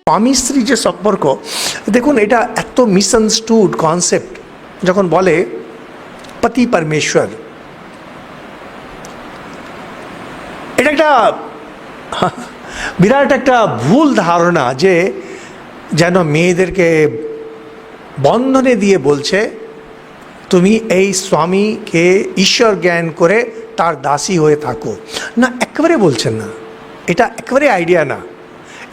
স্বামী স্ত্রী যে সম্পর্ক, দেখুন এটা এত মিসআন্ডারস্টুড কনসেপ্ট। যখন বলে পতি পরমেশ্বর, এটা একটা বিরাট একটা ভুল ধারণা, যে যেন মেয়েদেরকে বন্ধনে দিয়ে বলছে তুমি এই স্বামীকে ঈশ্বর জ্ঞান করে তার দাসী হয়ে থাকো। না, একেবারে বলছেন না, এটা একেবারে আইডিয়া না।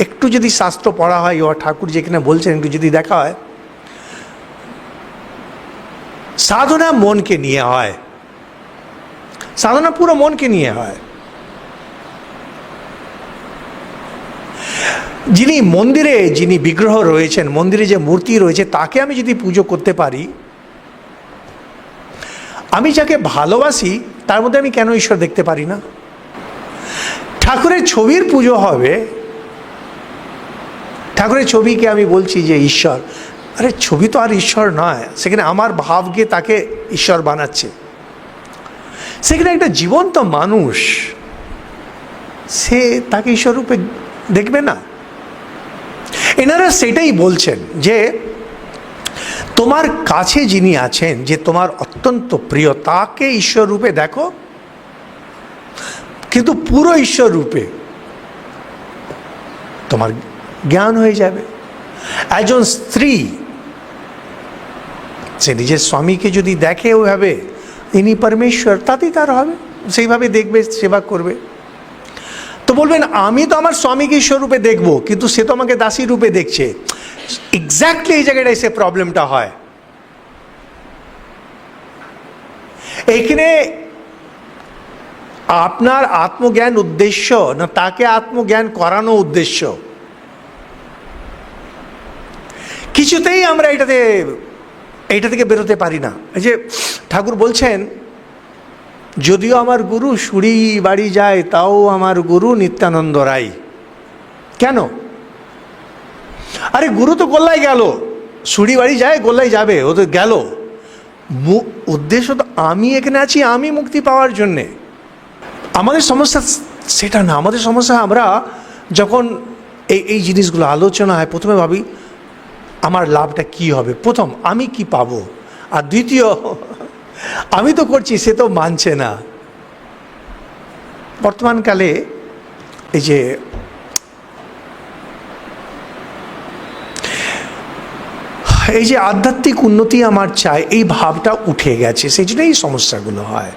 একটু যদি শাস্ত্র পড়া হয়, ও ঠাকুর যেখানে বলছেন একটু যদি দেখা হয়, সাধনা মনকে নিয়ে হয়, সাধনা পুরো মনকে নিয়ে হয়। যিনি মন্দিরে, যিনি বিগ্রহ রয়েছেন, মন্দিরে যে মূর্তি রয়েছে, তাকে আমি যদি পুজো করতে পারি, আমি যাকে ভালোবাসি তার মধ্যে আমি কেন ঈশ্বর দেখতে পারি না? ঠাকুরের ছবির পুজো হবে, ঠাকুরের ছবিকে আমি বলছি যে ঈশ্বর। আরে ছবি তো আর ঈশ্বর নয়, সেখানে আমার ভাবকে তাকে ঈশ্বর বানাচ্ছে। সেখানে একটা জীবন্ত মানুষ, সে তাকে ঈশ্বর রূপে দেখবে না? এনারা সেটাই বলছেন যে তোমার কাছে যিনি আছেন, যে তোমার অত্যন্ত প্রিয়, তাকে ঈশ্বর রূপে দেখো, কিন্তু পুরো ঈশ্বর রূপে তোমার জ্ঞান হয়ে যাবে। একজন স্ত্রী সে নিজের স্বামীকে যদি দেখে ওইভাবে, ইনি পরমেশ্বর, তাতেই তার হবে, সেইভাবে দেখবে, সেবা করবে। তো বলবেন আমি তো আমার স্বামীকে ঈশ্বর রূপে দেখবো, কিন্তু সে তো আমাকে দাসী রূপে দেখছে। এক্স্যাক্টলি এই জায়গাটায় সে প্রবলেমটা হয়। এখানে আপনার আত্মজ্ঞান উদ্দেশ্য না তাকে আত্মজ্ঞান করানো উদ্দেশ্য? কিছুতেই আমরা এইটা থেকে বেরোতে পারি না। এই যে ঠাকুর বলছেন, যদিও আমার গুরু সুরি বাড়ি যায়, তাও আমার গুরু নিত্যানন্দ রায়। কেন? আরে গুরু তো গোল্লায় গেল, সুরি বাড়ি যায়, গোল্লায় যাবে, ও তো গেল। উদ্দেশ্য তো আমি এখানে আছি, আমি মুক্তি পাওয়ার জন্যে। আমাদের সমস্যা সেটা না। আমাদের সমস্যা, আমরা যখন এই জিনিসগুলো আলোচনা হয়, প্রথমে ভাবি আমার লাভটা কি হবে, প্রথম আমি কি পাবো, আর দ্বিতীয় আমি তো করছি, সে তো মানছে না। বর্তমানকালে এই যে আধ্যাত্মিক উন্নতি আমার চাই, এই ভাবটা উঠে গেছে, সেই জন্যই এই সমস্যাগুলো হয়।